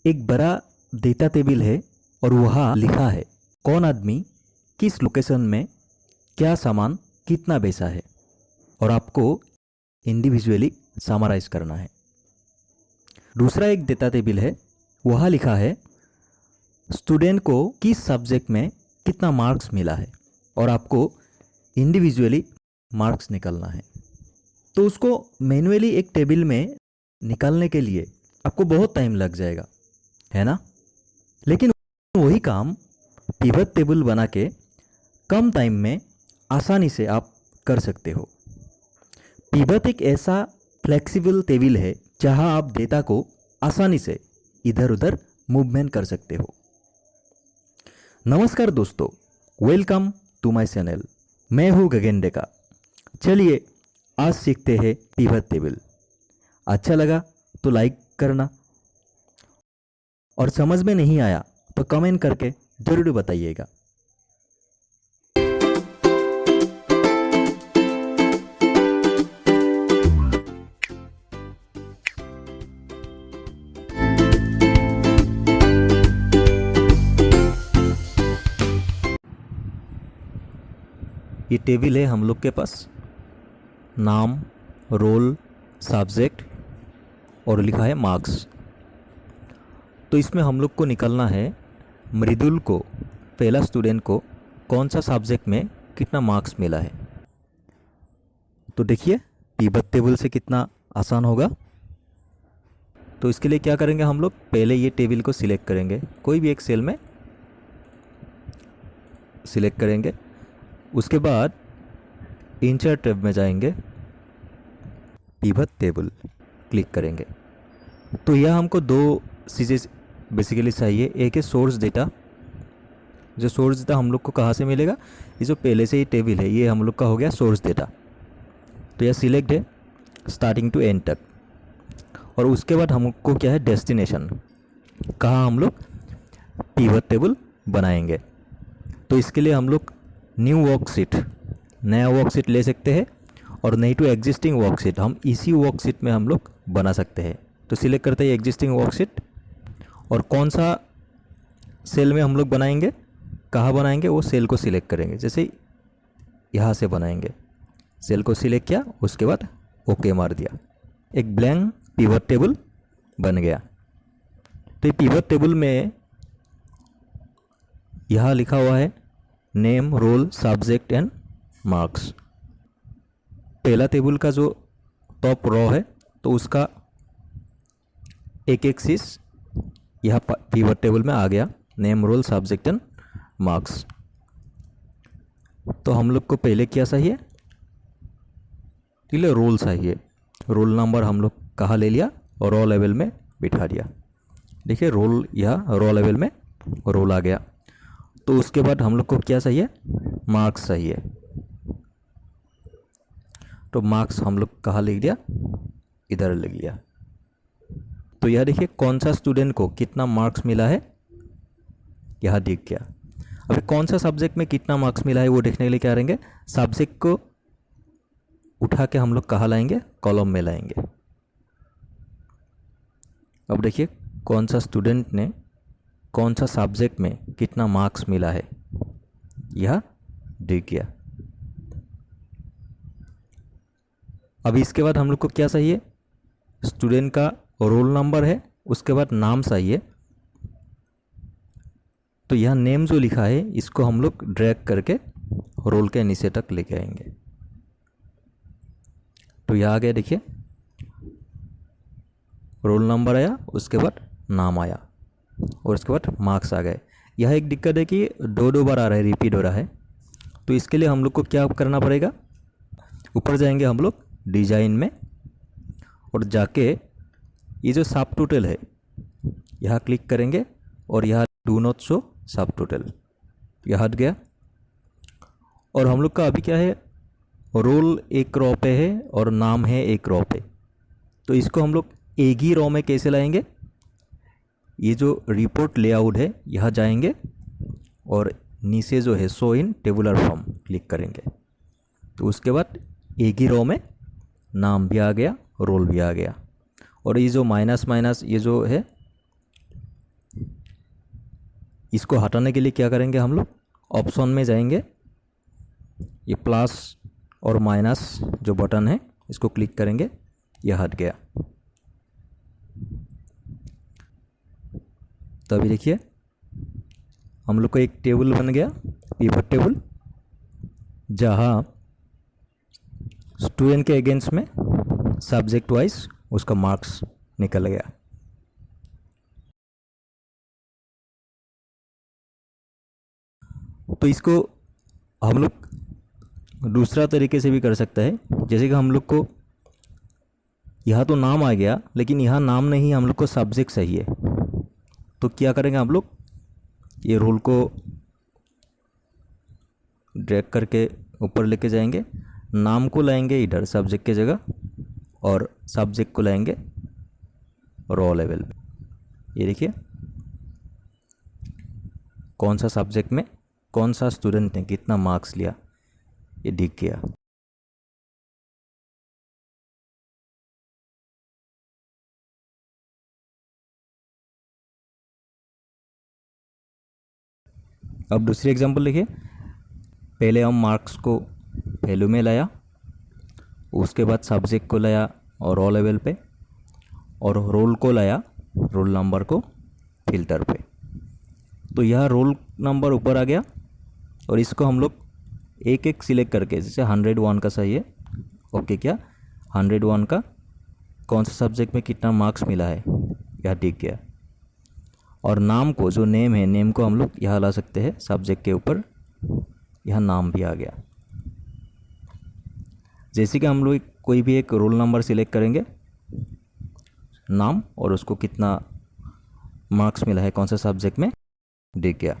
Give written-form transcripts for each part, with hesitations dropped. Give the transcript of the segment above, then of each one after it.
एक बड़ा data table है और वहाँ लिखा है कौन आदमी किस लोकेशन में क्या सामान कितना बेचा है और आपको इंडिविजुअली समराइज करना है। दूसरा एक डेटा टेबल है, वहाँ लिखा है स्टूडेंट को किस सब्जेक्ट में कितना मार्क्स मिला है और आपको इंडिविजुअली मार्क्स निकालना है। तो उसको मैन्युअली एक टेबल में निकालने के लिए आपको बहुत टाइम लग जाएगा, है ना। लेकिन वही काम पिवट टेबल बना के कम टाइम में आसानी से आप कर सकते हो। पिवट एक ऐसा फ्लेक्सिबल टेबल है जहां आप डेटा को आसानी से इधर उधर मूवमेंट कर सकते हो। नमस्कार दोस्तों, वेलकम टू माय चैनल। मैं हूं गगन डेका। चलिए आज सीखते हैं पिवट टेबल। अच्छा लगा तो लाइक करना और समझ में नहीं आया तो कमेंट करके जरूर बताइएगा। ये टेबल है हम लोग के पास, नाम, रोल, सब्जेक्ट और लिखा है मार्क्स। तो इसमें हम लोग को निकालना है मृदुल को, पहला स्टूडेंट को, कौन सा सब्जेक्ट में कितना मार्क्स मिला है। तो देखिए पिवट टेबल से कितना आसान होगा। तो इसके लिए क्या करेंगे, हम लोग पहले ये टेबल को सिलेक्ट करेंगे, कोई भी एक सेल में सिलेक्ट करेंगे। उसके बाद इंसर्ट टैब में जाएंगे, पिवट टेबल क्लिक करेंगे। तो यह हमको दो चीज़ें बेसिकली चाहिए। एक है सोर्स डेटा। जो सोर्स डेटा हम लोग को कहाँ से मिलेगा, ये जो पहले से ही टेबल है ये हम लोग का हो गया सोर्स डेटा। तो यह सिलेक्ट है स्टार्टिंग टू एंड तक। और उसके बाद हमको क्या है, डेस्टिनेशन, कहाँ हम लोग पिवट टेबल बनाएंगे। तो इसके लिए हम लोग न्यू वर्कशीट, नया वर्कशीट ले सकते हैं और नहीं तो एग्जिस्टिंग वर्कशीट, हम इसी वर्कशीट में हम लोग बना सकते हैं। तो सिलेक्ट करते हैं एग्जिस्टिंग वर्कशीट और कौन सा सेल में हम लोग बनाएंगे, कहाँ बनाएंगे, वो सेल को सिलेक्ट करेंगे। जैसे यहाँ से बनाएंगे, सेल को सिलेक्ट किया, उसके बाद ओके मार दिया, एक ब्लैंक पिवट टेबल बन गया। तो ये पिवट टेबल में यहाँ लिखा हुआ है name, roll, subject and marks. पहला टेबल का जो टॉप रो है तो उसका एक एक चीज़ यहाँ पिवट टेबल में आ गया, name, roll, subject and marks. तो हम लोग को पहले क्या चाहिए, ठीक है, रोल चाहिए। रोल नंबर हम लोग कहाँ ले लिया और रो लेवल में बिठा दिया। देखिए रोल, यहाँ रो लेवल में रोल आ गया। तो उसके बाद हम लोग को क्या चाहिए, मार्क्स चाहिए। तो मार्क्स हम लोग कहाँ लिख दिया, इधर लिख लिया। तो यह देखिए कौन सा स्टूडेंट को कितना मार्क्स मिला है, यहाँ दिख गया। अभी कौन सा सब्जेक्ट में कितना मार्क्स मिला है वो देखने के लिए क्या करेंगे, सब्जेक्ट को उठा के हम लोग कहाँ लाएंगे, कॉलम में लाएंगे। अब देखिए कौन सा स्टूडेंट ने कौन सा सब्जेक्ट में कितना मार्क्स मिला है, यह दिख गया। अभी इसके बाद हम लोग को क्या चाहिए, स्टूडेंट का रोल नंबर है, उसके बाद नाम चाहिए। तो यह नेम जो लिखा है इसको हम लोग ड्रैग करके रोल के नीचे तक लेके आएंगे। तो यह आ गया, देखिए रोल नंबर आया, उसके बाद नाम आया और उसके बाद मार्क्स आ गए। यह एक दिक्कत है कि दो बार आ रहा है, रिपीट हो रहा है। तो इसके लिए हम लोग को क्या करना पड़ेगा, ऊपर जाएंगे हम लोग डिजाइन में और जाके ये जो सब टोटल है यहाँ क्लिक करेंगे और यहाँ डू नॉट शो सब टोटल, यह हट गया। और हम लोग का अभी क्या है, रोल एक रो पे है और नाम है एक रो पे। तो इसको हम लोग एक ही रो में कैसे लाएंगे, ये जो रिपोर्ट लेआउट है यहाँ जाएंगे और नीचे जो है show in tabular form click करेंगे। तो उसके बाद एक ही रो में नाम भी आ गया, रोल भी आ गया। और ये जो माइनस माइनस ये जो है इसको हटाने के लिए क्या करेंगे हम लोग, ऑप्शन में जाएंगे, ये प्लस और माइनस जो बटन है इसको क्लिक करेंगे, यह हट गया। तो अभी देखिए हम लोग को एक टेबल बन गया, पिवट टेबल, जहाँ स्टूडेंट के अगेंस्ट में सब्जेक्ट वाइज उसका मार्क्स निकल गया। तो इसको हम लोग दूसरा तरीके से भी कर सकते हैं, जैसे कि हम लोग को यहाँ तो नाम आ गया, लेकिन यहाँ नाम नहीं, हम लोग को सब्जेक्ट चाहिए। तो क्या करेंगे हम लोग, ये रोल को ड्रैग करके ऊपर लेके जाएंगे, नाम को लाएंगे इधर सब्जेक्ट के जगह, और सब्जेक्ट को लाएंगे रो लेवल पे। ये देखिए कौन सा सब्जेक्ट में कौन सा स्टूडेंट ने कितना मार्क्स लिया, ये दिख गया। अब दूसरी एग्जांपल देखिए, पहले हम मार्क्स को वैल्यू में लाया, उसके बाद सब्जेक्ट को लाया और रो लेवल पे, और रोल को लाया, रोल नंबर को फिल्टर पे। तो यह रोल नंबर ऊपर आ गया, और इसको हम लोग एक एक सिलेक्ट करके, जैसे 101 का सही है, ओके क्या 101 का कौन सा सब्जेक्ट में कितना मार्क्स मिला है, यह दिख गया। और नाम को, जो नेम है, नेम को हम लोग यहाँ ला सकते हैं सब्जेक्ट के ऊपर, यहाँ नाम भी आ गया। जैसे कि हम लोग कोई भी एक रोल नंबर सिलेक्ट करेंगे, नाम, और उसको कितना मार्क्स मिला है कौन सा सब्जेक्ट में, दिख गया।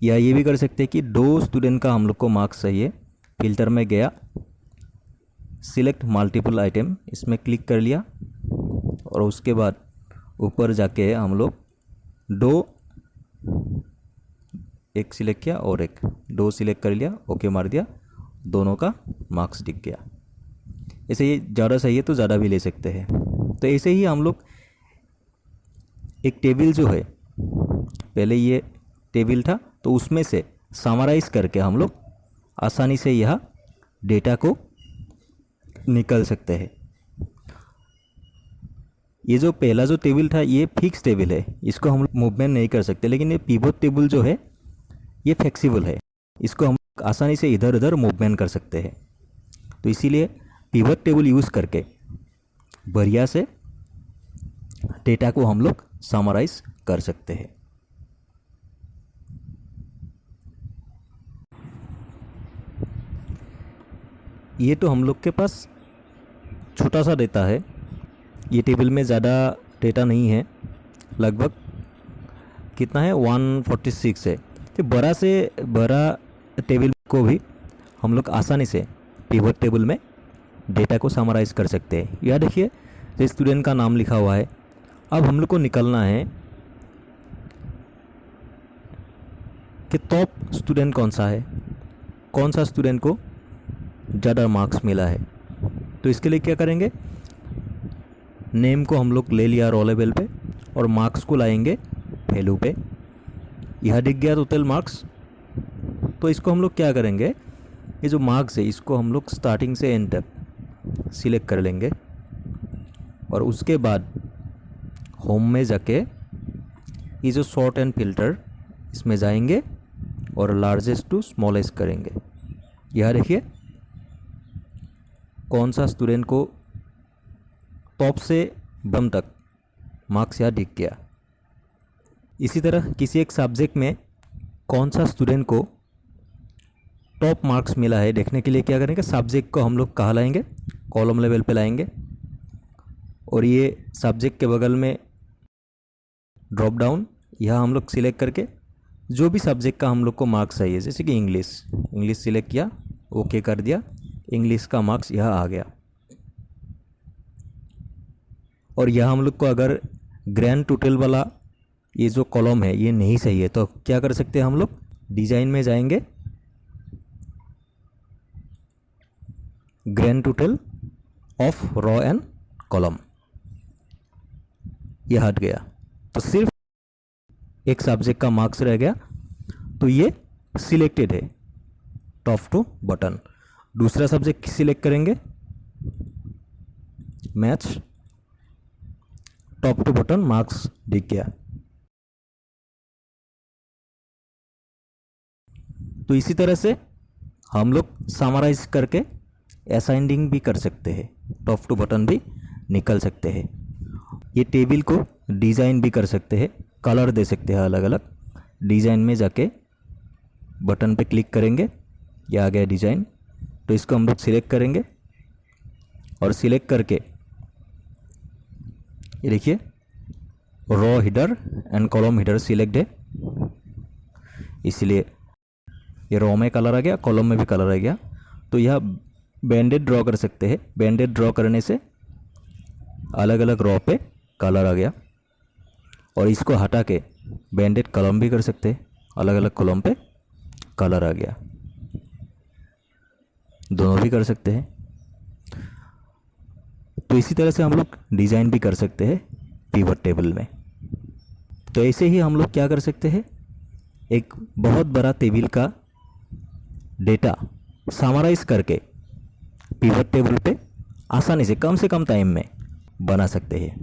या ये भी कर सकते हैं कि 2 स्टूडेंट का हम लोग को मार्क्स चाहिए, फिल्टर में गया, सिलेक्ट मल्टीपल आइटम, इसमें क्लिक कर लिया, और उसके बाद ऊपर जाके हम लोग 2, एक सिलेक्ट किया और एक 2 सिलेक्ट कर लिया, ओके मार दिया, दोनों का मार्क्स दिख गया। ऐसे ही ज़्यादा चाहिए तो ज़्यादा भी ले सकते हैं। तो ऐसे ही हम लोग एक टेबल जो है, पहले ये टेबल था, तो उसमें से समराइज़ करके हम लोग आसानी से यह डेटा को निकल सकते हैं। ये जो पहला जो टेबल था ये फिक्स टेबल है, इसको हम लोग मूवमेंट नहीं कर सकते, लेकिन ये पिवट टेबल जो है ये फ्लेक्सिबल है, इसको हम आसानी से इधर उधर मूवमेंट कर सकते हैं। तो इसीलिए पिवट टेबल यूज़ करके बढ़िया से डेटा को हम लोग समराइज कर सकते हैं। ये तो हम लोग के पास छोटा सा डेटा है, ये टेबल में ज़्यादा डेटा नहीं है, लगभग कितना है 146 है। तो बड़ा से बड़ा टेबल को भी हम लोग आसानी से पिवट टेबल में डेटा को समराइज़ कर सकते हैं। यह देखिए जो स्टूडेंट का नाम लिखा हुआ है, अब हम लोग को निकलना है कि टॉप स्टूडेंट कौन सा है, कौन सा स्टूडेंट को ज़्यादा मार्क्स मिला है। तो इसके लिए क्या करेंगे, नेम को हम लोग ले लिया रो लेवल पे, और मार्क्स को लाएंगे वैल्यू पे, यह दिख गया टोटल मार्क्स। तो इसको हम लोग क्या करेंगे, ये जो मार्क्स है इसको हम लोग स्टार्टिंग से एंड तक सिलेक्ट कर लेंगे, और उसके बाद होम में जाके ये जो सॉर्ट एंड फिल्टर, इसमें जाएंगे और लार्जेस्ट टू स्मॉलेस्ट करेंगे। यह देखिए कौन सा स्टूडेंट को टॉप से बम तक मार्क्स यहाँ दिख गया। इसी तरह किसी एक सब्जेक्ट में कौन सा स्टूडेंट को टॉप मार्क्स मिला है देखने के लिए क्या करेंगे, सब्जेक्ट को हम लोग कहाँ लाएंगे, कॉलम लेवल पे लाएंगे, और ये सब्जेक्ट के बगल में ड्रॉप डाउन, यह हम लोग सिलेक्ट करके जो भी सब्जेक्ट का हम लोग को मार्क्स चाहिए, जैसे कि इंग्लिश सिलेक्ट किया, ओके कर दिया, इंग्लिश का मार्क्स यह आ गया। और यह हम लोग को अगर ग्रैंड टोटल वाला ये जो कॉलम है ये नहीं सही है, तो क्या कर सकते हैं हम लोग, डिज़ाइन में जाएंगे, grand total of row and column, ये हट गया, तो सिर्फ एक सब्जेक्ट का मार्क्स रह गया, तो ये सिलेक्टेड है टॉप टू बटन। दूसरा सब्जेक्ट सिलेक्ट करेंगे, maths, top two button marks दिख गया। तो इसी तरह से हम लोग समराइज करके असाइनिंग भी कर सकते हैं, टॉप टू बटन भी निकल सकते हैं। ये टेबल को डिज़ाइन भी कर सकते हैं, कलर दे सकते हैं अलग अलग। डिज़ाइन में जाके बटन पे क्लिक करेंगे, ये आ गया डिज़ाइन। तो इसको हम लोग सिलेक्ट करेंगे और सिलेक्ट करके ये देखिए row header and column header select है, इसलिए ये रो में कलर आ गया, कॉलम में भी कलर आ गया। तो यह बैंडेड ड्रॉ कर सकते हैं। बैंडेड ड्रॉ करने से अलग अलग रो पे कलर आ गया, और इसको हटा के बैंडेड कॉलम भी कर सकते हैं, अलग अलग कॉलम पे कलर आ गया, दोनों भी कर सकते हैं। तो इसी तरह से हम लोग डिज़ाइन भी कर सकते हैं पिवट टेबल में। तो ऐसे ही हम लोग क्या कर सकते हैं, एक बहुत बड़ा टेबल का डेटा समराइज करके पिवट टेबल पे आसानी से कम टाइम में बना सकते हैं।